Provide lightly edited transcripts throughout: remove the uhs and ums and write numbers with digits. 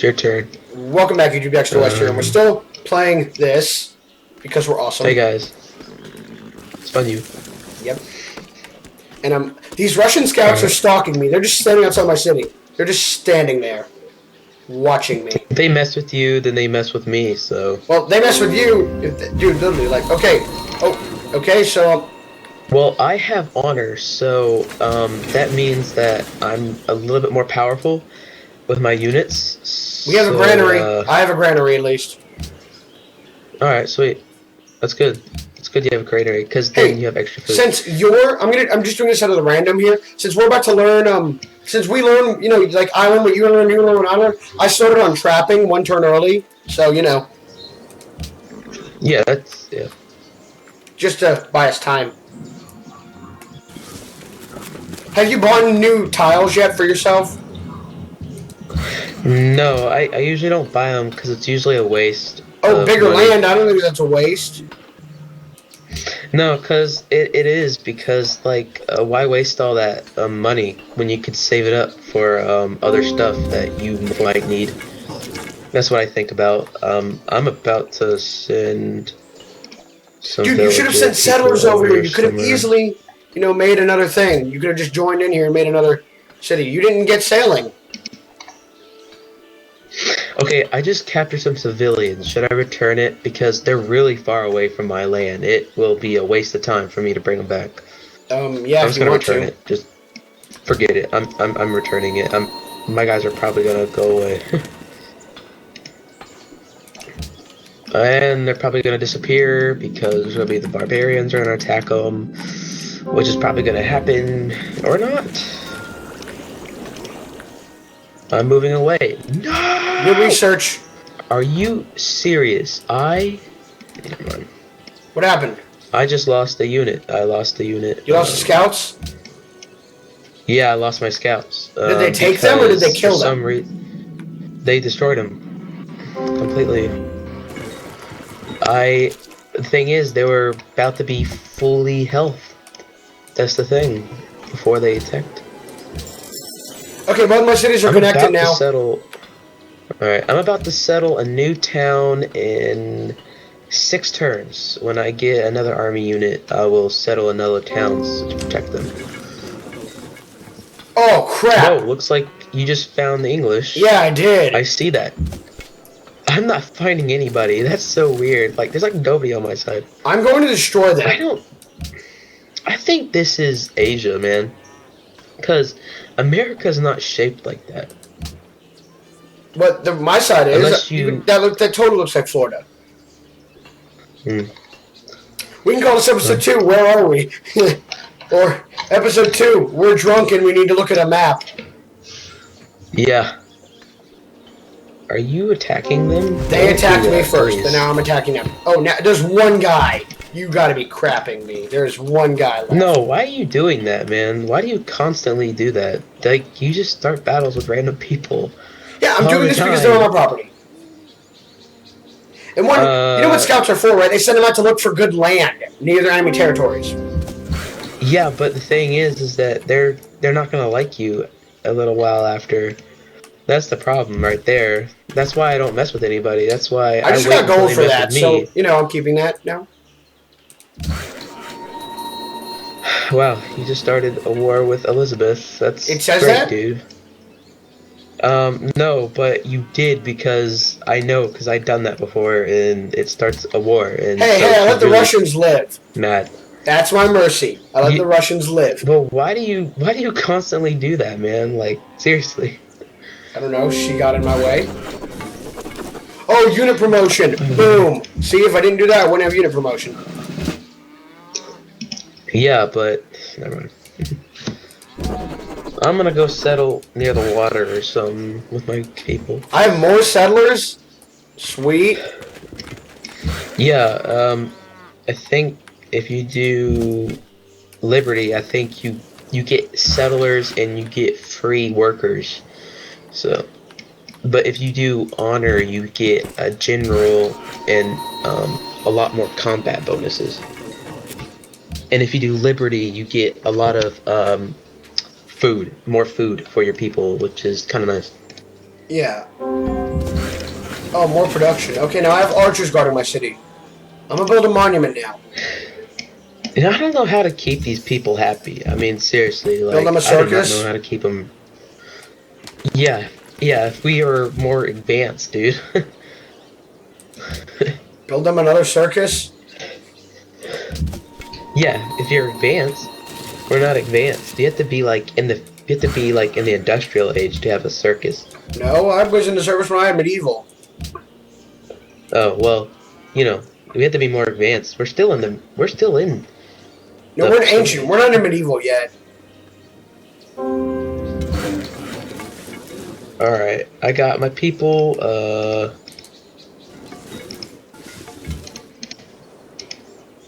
It's your turn. Welcome back, YouTube Extra West here, and we're still playing this because we're awesome. Hey guys, it's fun. You. Yep. And these Russian scouts are stalking me. They're just standing outside my city. They're just standing there, watching me. If they mess with you, then they mess with me. So. Well, they mess with you, dude. Literally, like, okay, okay, so. Well, I have honor, so that means that I'm a little bit more powerful with my units. We have a granary. I have a granary at least. All right, sweet. That's good. It's good you have a granary because then you have extra food. Since I'm just doing this out of the random here. Since we're about to learn, since we learn, like I learn what you learn, what I learn. I started on trapping one turn early, so Yeah, just to buy us time. Have you bought new tiles yet for yourself? No, I usually don't buy them because it's usually a waste. Oh, bigger land? I don't think that's a waste. No, because it is because like why waste all that money when you could save it up for other stuff that you might need. That's what I think about. I'm about to send some. Dude, you should have sent settlers over here. You could have easily, made another thing. You could have just joined in here and made another city. You didn't get sailing. Okay, I just captured some civilians. Should I return it? Because they're really far away from my land. It will be a waste of time for me to bring them back. Yeah, I'm just gonna return it. Just forget it. I'm returning it. My guys are probably gonna go away. And they're probably gonna disappear because maybe the barbarians are gonna attack them, which is probably gonna happen or not. I'm moving away. No! Good research. Are you serious? Never mind. What happened? I just lost a unit. I lost the unit. You lost the scouts? Yeah, I lost my scouts. Did they take them or did they kill them? For some reason, they destroyed them completely. The thing is, they were about to be fully health. That's the thing. Before they attacked. Okay, both my cities are connected now. Alright, I'm about to settle a new town in 6 turns. When I get another army unit, I will settle another town to protect them. Oh, crap! Oh, looks like you just found the English. Yeah, I did. I see that. I'm not finding anybody. That's so weird. Like, there's like nobody on my side. I'm going to destroy them. I think this is Asia, man. Because America's not shaped like that. But my side is. That totally looks like Florida. Hmm. We can call this episode 2, Where Are We? Or episode 2, We're Drunk and We Need to Look at a Map. Yeah. Are you attacking them? They attacked me first, but now I'm attacking them. Oh, now there's one guy. You gotta be crapping me. There's one guy left. No, why are you doing that, man? Why do you constantly do that? Like, you just start battles with random people. Yeah, I'm doing this because they're on my property. And you know what scouts are for, right? They send them out to look for good land near their enemy territories. Yeah, but the thing is that they're not gonna like you a little while after. That's the problem right there. That's why I don't mess with anybody. That's why I just got gold for that, so I'm keeping that now. Wow, you just started a war with Elizabeth. That's it says great, that? Dude. No, but you did because I've done that before, and it starts a war. And hey, I let the Russians live. Mad. That's my mercy. I let the Russians live. But why do you constantly do that, man? Like, seriously. I don't know. She got in my way. Oh, unit promotion. Boom. See, if I didn't do that, I wouldn't have unit promotion. Yeah, but never mind. I'm gonna go settle near the water or something with my people. I have more settlers? Sweet. Yeah, I think if you do Liberty, I think you get settlers and you get free workers. So, but if you do Honor, you get a general and a lot more combat bonuses. And if you do Liberty, you get a lot of more food for your people, which is kind of nice. Yeah. Oh, more production. Okay, now I have archers guarding my city. I'm gonna build a monument now. And I don't know how to keep these people happy. I mean, seriously, like, Build them a I do not circus? know how to keep them. Yeah, yeah, if we are more advanced, dude. Build them another circus? Yeah, if you're advanced, we're not advanced. You have to be like in the industrial age to have a circus. No, I was in the service when I had medieval. Oh, well, you know, we have to be more advanced. We're still in No, we're in ancient. We're not in medieval yet. Alright, I got my people,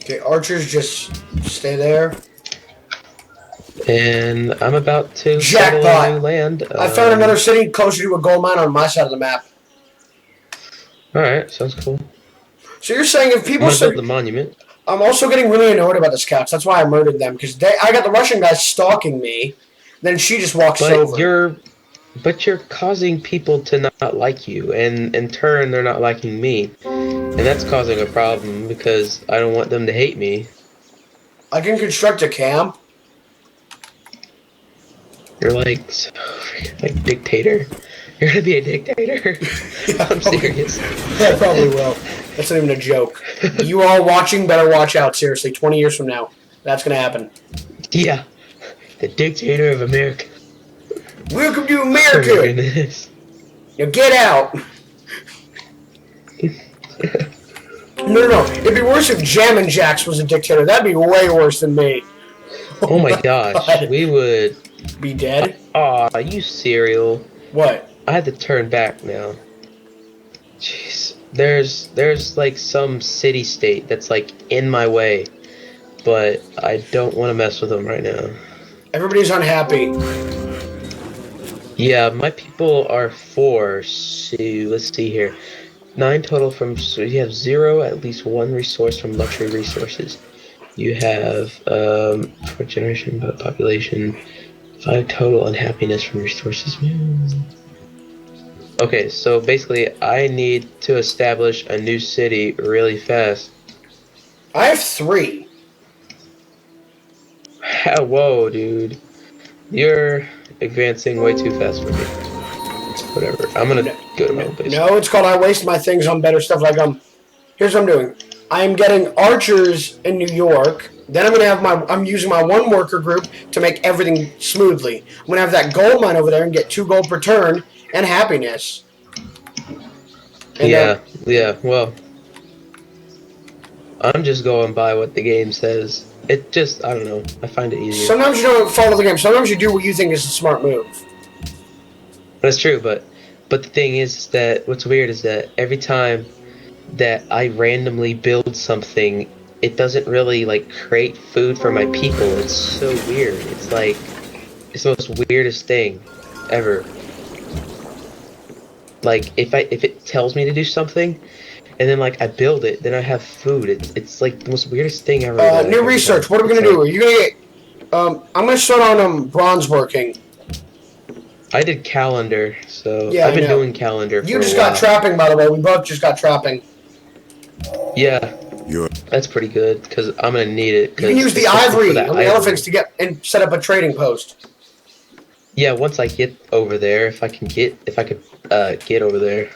Okay, archers just stay there. and I'm about to settle Jackpot! a new land. I found another city closer to a gold mine on my side of the map. Alright, sounds cool. So you're saying if I'm people... gonna build the monument. I'm also getting really annoyed about the scouts. That's why I murdered them. Because I got the Russian guy stalking me. Then she just walks over. But you're causing people to not like you, and in turn, they're not liking me. And that's causing a problem, because I don't want them to hate me. I can construct a camp. You're like dictator. You're gonna be a dictator? I'm serious. I probably will. That's not even a joke. You all watching better watch out, seriously. 20 years from now. That's going to happen. Yeah. The dictator of America. Welcome to Oh my America! goodness. Now get out! No. It'd be worse if Jammin' Jacks was a dictator. That'd be way worse than me. Oh my gosh. God. We would... Be dead? Aw, you cereal. What? I had to turn back now. Jeez. There's like some city-state that's like in my way. But I don't want to mess with them right now. Everybody's unhappy. Yeah, my people are 4, so let's see here. 9 total so you have 0, at least 1 resource from luxury resources. You have 4 generation population, 5 total unhappiness from resources. Okay, so basically I need to establish a new city really fast. I have 3. Whoa, dude. You're advancing way too fast for me. Whatever. I'm gonna go to my own base. No, it's called I waste my things on better stuff. Like, here's what I'm doing. I'm getting archers in New York. Then I'm using my 1 worker group to make everything smoothly. I'm gonna have that gold mine over there and get 2 gold per turn and happiness. And yeah, well, I'm just going by what the game says. It just, I don't know, I find it easier. Sometimes you don't follow the game. Sometimes you do what you think is a smart move. That's true, but the thing is that what's weird is that every time that I randomly build something, it doesn't really like create food for my people. It's so weird. It's like it's the most weirdest thing ever. Like if it tells me to do something, and then like I build it, then I have food. It's like the most weirdest thing ever. New research. What are we gonna do? Are you gonna get? I'm gonna start on bronze working. I did calendar, so Yeah, I've been I know. doing calendar. You just got trapping, by the way. We both just got trapping. Yeah, that's pretty good because I'm gonna need it. You can use the ivory on the elephants to get and set up a trading post. Yeah, once I get over there, if I could get over there.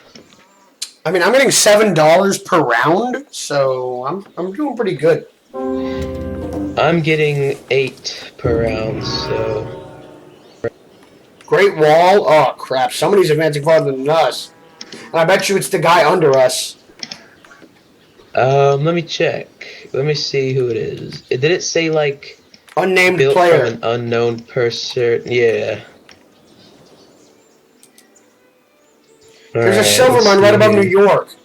I mean, I'm getting $7 per round, so I'm doing pretty good. I'm getting 8 per round, so. Great Wall. Oh crap! Somebody's advancing farther than us, and I bet you it's the guy under us. Let me check. Let me see who it is. Did it say like Unnamed built player. from an unknown person? Yeah. There's a silver mine right above New York.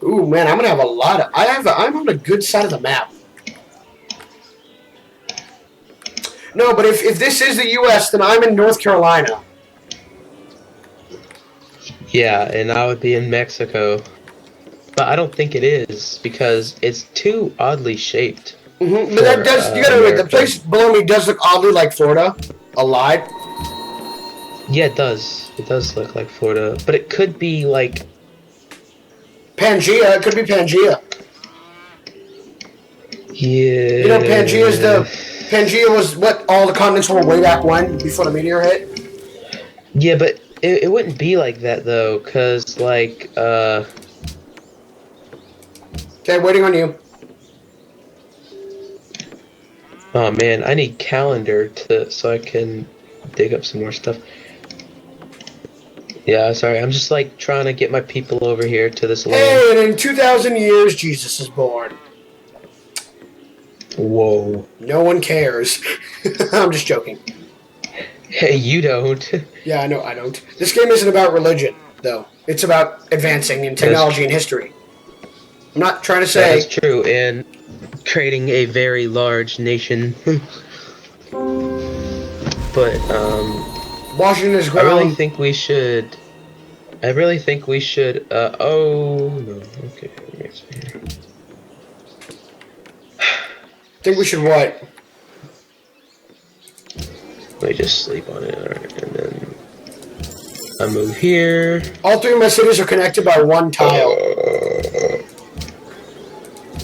Ooh man, I'm gonna have a lot of. I'm on a good side of the map. No, but if this is the U.S., then I'm in North Carolina. Yeah, and I would be in Mexico. But I don't think it is because it's too oddly shaped. Mm-hmm. But that does. You gotta admit, the place below me does look oddly like Florida. A lot. Yeah, it does. It does look like Florida, but it could be like Pangea. It could be Pangea. Yeah. You know, Pangea was what all the continents were way back when, before the meteor hit. Yeah, but it wouldn't be like that though, cause like Okay, waiting on you. oh man, I need calendar so I can dig up some more stuff. Yeah, sorry, I'm just like trying to get my people over here to this land. Hey, and in 2,000 years, Jesus is born. Whoa. No one cares. I'm just joking. Hey, you don't. Yeah, I know, I don't. This game isn't about religion, though. It's about advancing in technology and history. I'm not trying to say... That's true, and creating a very large nation. But, Washington is I ground. really think we should... oh, no, okay. Think we should what? Let me just sleep on it, alright, and then I move here. All three of my cities are connected by one tile.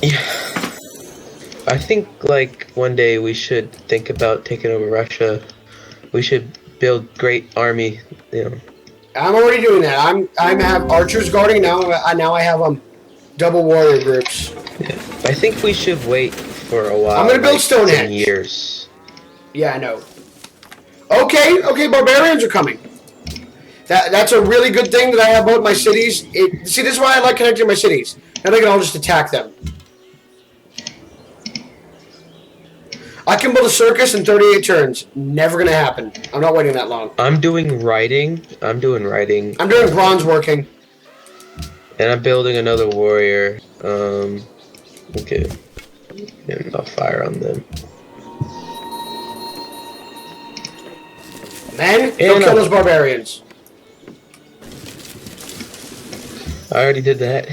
Yeah. I think, like, one day we should think about taking over Russia. We should build great army, you know. I'm already doing that. I have archers guarding now. Now I have double warrior groups. Yeah. I think we should wait for a while. I'm gonna build like Stonehenge. 10 years. Yeah, I know. Okay, barbarians are coming. That's a really good thing that I have both my cities. See, this is why I like connecting my cities. Now they can all just attack them. I can build a circus in 38 turns. Never gonna happen. I'm not waiting that long. I'm doing writing. I'm doing bronze working. And I'm building another warrior. Okay. And I'll fire on them. Men, go kill those barbarians. I already did that.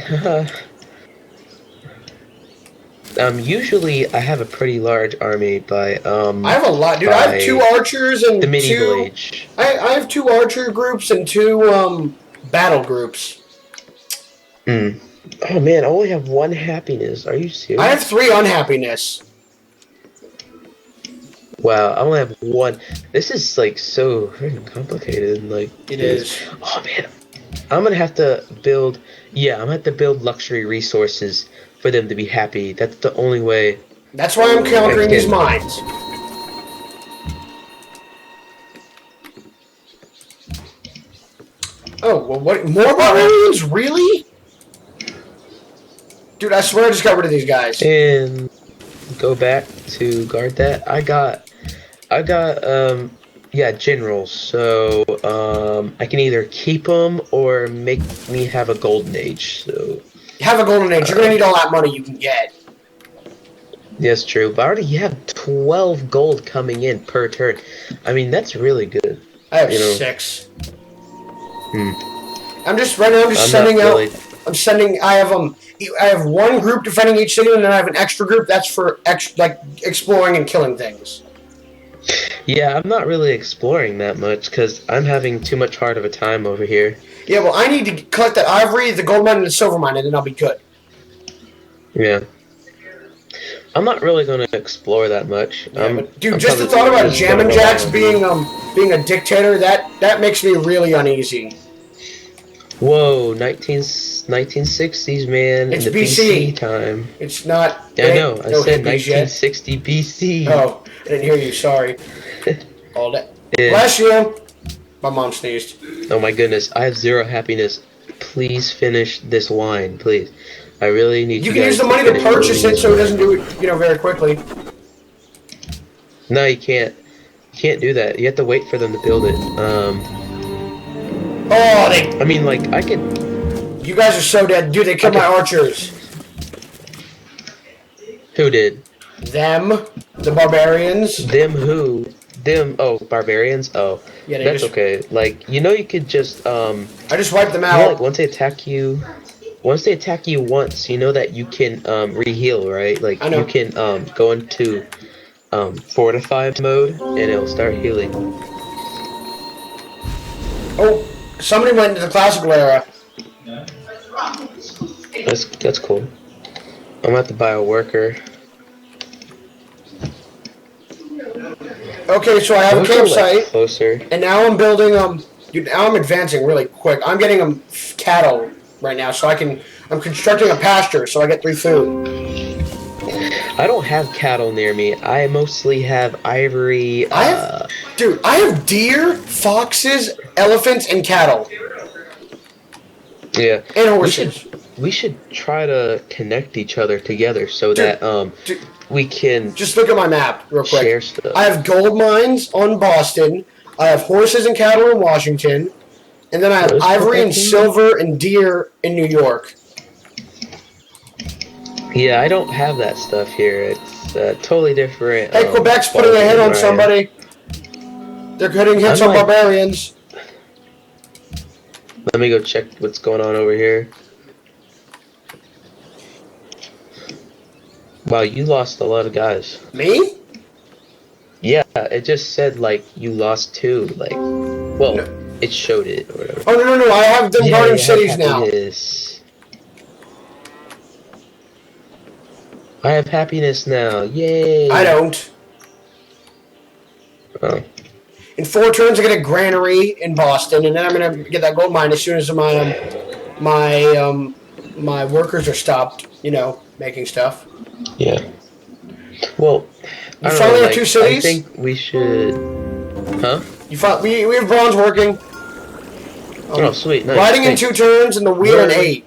Usually I have a pretty large army by I have a lot, dude. I have 2 archers and the medieval age. I have 2 archer groups and 2 battle groups. Hmm. Oh man, I only have 1 happiness. Are you serious? I have 3 unhappiness. Wow, I only have 1. This is like so freaking complicated. Like it is. Oh man, I'm gonna have to build. Yeah, I'm gonna have to build luxury resources for them to be happy. That's the only way. That's why I'm conquering these mines. Oh, well, what? More barbarians? Really? Dude, I swear I just got rid of these guys. And go back to guard that. I got yeah, generals. So I can either keep them or make me have a golden age. So have a golden age. You're gonna need all that money you can get. Yes, true. But I already have 12 gold coming in per turn. I mean, that's really good. I have 6. Hmm. I'm just sending out. Really... I have 1 group defending each city, and then I have an extra group that's for like exploring and killing things. Yeah, I'm not really exploring that much because I'm having too much hard of a time over here. Yeah, well, I need to collect that ivory, the gold mine, and the silver mine, and then I'll be good. Yeah. I'm not really going to explore that much. Yeah, but, dude, just the thought about Jammin' Jacks being a dictator, that makes me really uneasy. Whoa, 1960s, man. It's in the BC time. It's not. Yeah, I know. I said 1960 yet. BC. Oh, I didn't hear you. Sorry. All that. Yeah. Bless you. My mom sneezed. Oh my goodness, I have 0 happiness. Please finish this wine, please. I really need you can use the money to purchase it so it doesn't do it, very quickly. No, you can't. You can't do that. You have to wait for them to build it. I mean, like, I could... You guys are so dead. Dude, they killed my archers. Who did? Them. The barbarians. Them who? Them, oh, barbarians? Oh. Yeah, that's okay. Like, you could just, I just wiped them out. Like, once they attack you once, you know that you can, re-heal, right? Like, you can, go into, fortify mode, and it'll start healing. Oh, somebody went into the classical era. That's cool. I'm gonna have to buy a worker. Okay, so I have a We'll go, like, campsite, closer. and now I'm building now I'm advancing really quick. I'm getting cattle right now, so I'm constructing a pasture, so I get 3 food. I don't have cattle near me. I mostly have ivory. Dude, I have deer, foxes, elephants, and cattle, Yeah. and horses. We should try to connect each other together so that Dude, we can just look at my map real quick. share stuff. I have gold mines on Boston. I have horses and cattle in Washington, and then I have ivory and silver and deer in New York. Yeah, I don't have that stuff here. It's totally different. Hey, Quebec's putting a hit on somebody. They're hitting hits on barbarians. Let me go check what's going on over here. Wow, you lost a lot of guys. Me? Yeah, it just said, like, you lost 2. Like, well, No. it showed it or whatever. Oh, no. I have them guarding cities now. I have happiness now. Yay. I don't. Oh. In 4 turns, I get a granary in Boston, and then I'm gonna get that gold mine as soon as my workers are stopped. Making stuff. Yeah. Well, you finally have 2 cities. I think we should. Huh? We have bronze working. Oh, sweet. Nice. Riding in 2 turns and the wheel in 8.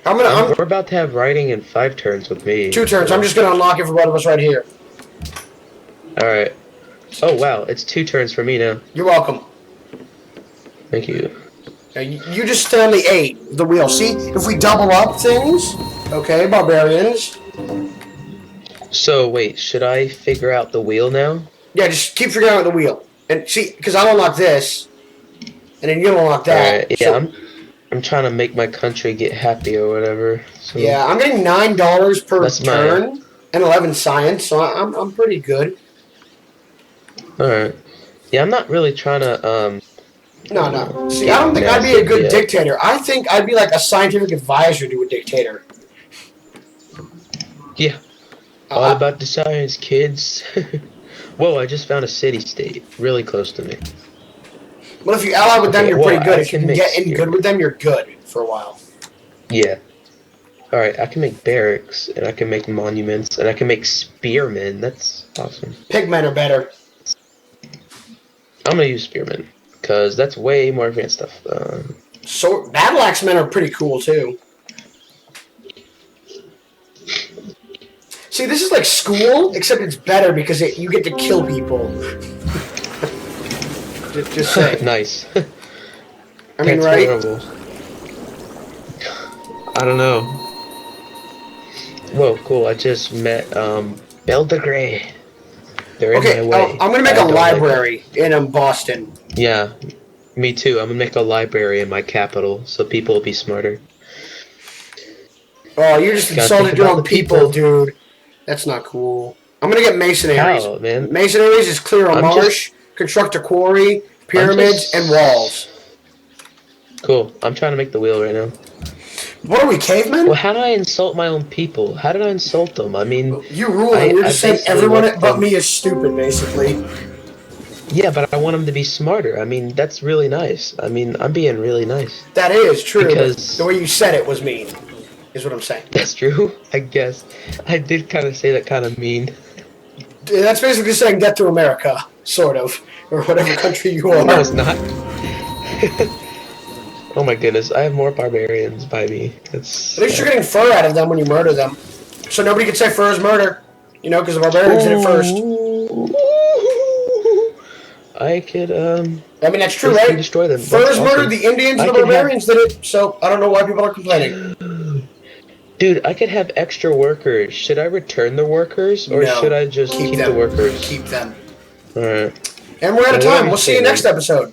We're about to have riding in 5 turns with me. 2 turns. I'm just gonna unlock it for one of us right here. All right. Oh wow, it's 2 turns for me now. You're welcome. Thank you. Now, you just stay on the 8, the wheel. See, if we double up things, okay, barbarians. So wait, should I figure out the wheel now? Yeah, just keep figuring out the wheel. And see, because I'll unlock this, and then you'll unlock that. All right, yeah, I'm trying to make my country get happy or whatever. So yeah, I'm getting $9 per turn and 11 science, so I'm pretty good. All right. Yeah, I'm not really trying to No. See, I don't think I'd be a good dictator. I think I'd be like a scientific advisor to a dictator. Yeah. All about the science, kids. Whoa, I just found a city-state really close to me. Well, if you ally with them, you're pretty good. If you can get in good with them, you're good for a while. Yeah. Alright, I can make barracks, and I can make monuments, and I can make spearmen. That's awesome. Pigmen are better. I'm gonna use spearmen, because that's way more advanced stuff. So, battle axemen are pretty cool, too. See, this is like school, except it's better because you get to kill people. just say. Nice. I mean, right? Horrible. I don't know. Whoa, cool. I just met Beldegrey. They're in my way. I'm gonna make a library in Boston. Yeah, me too. I'm gonna make a library in my capital so people will be smarter. Oh, you just insulted your own people, dude. That's not cool. I'm gonna get masonaries. How, man? Masonaries is clear a marsh, construct a quarry, pyramids, and walls. Cool. I'm trying to make the wheel right now. What are we, cavemen? Well, how did I insult my own people? How did I insult them? I mean, you rule them. You're just saying everyone but me is stupid, basically. Yeah, but I want them to be smarter. I mean, that's really nice. I mean, I'm being really nice. That is true. Because the way you said it was mean, is what I'm saying. That's true, I guess. I did kind of say that kind of mean. That's basically saying death to America, sort of. Or whatever country you are. No, it's not. Oh my goodness, I have more barbarians by me. That's. At least you're getting fur out of them when you murder them. So nobody can say fur is murder. You know, because the barbarians did it first. I could, I mean, that's true, right? Destroy them. Fur is murdered, the Indians and the barbarians did it, so I don't know why people are complaining. Dude, I could have extra workers. Should I return the workers, or should I just keep the workers? Keep them. Alright. And we're out of time. We'll see you next episode.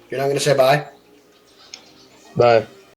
You're not going to say bye? Bye.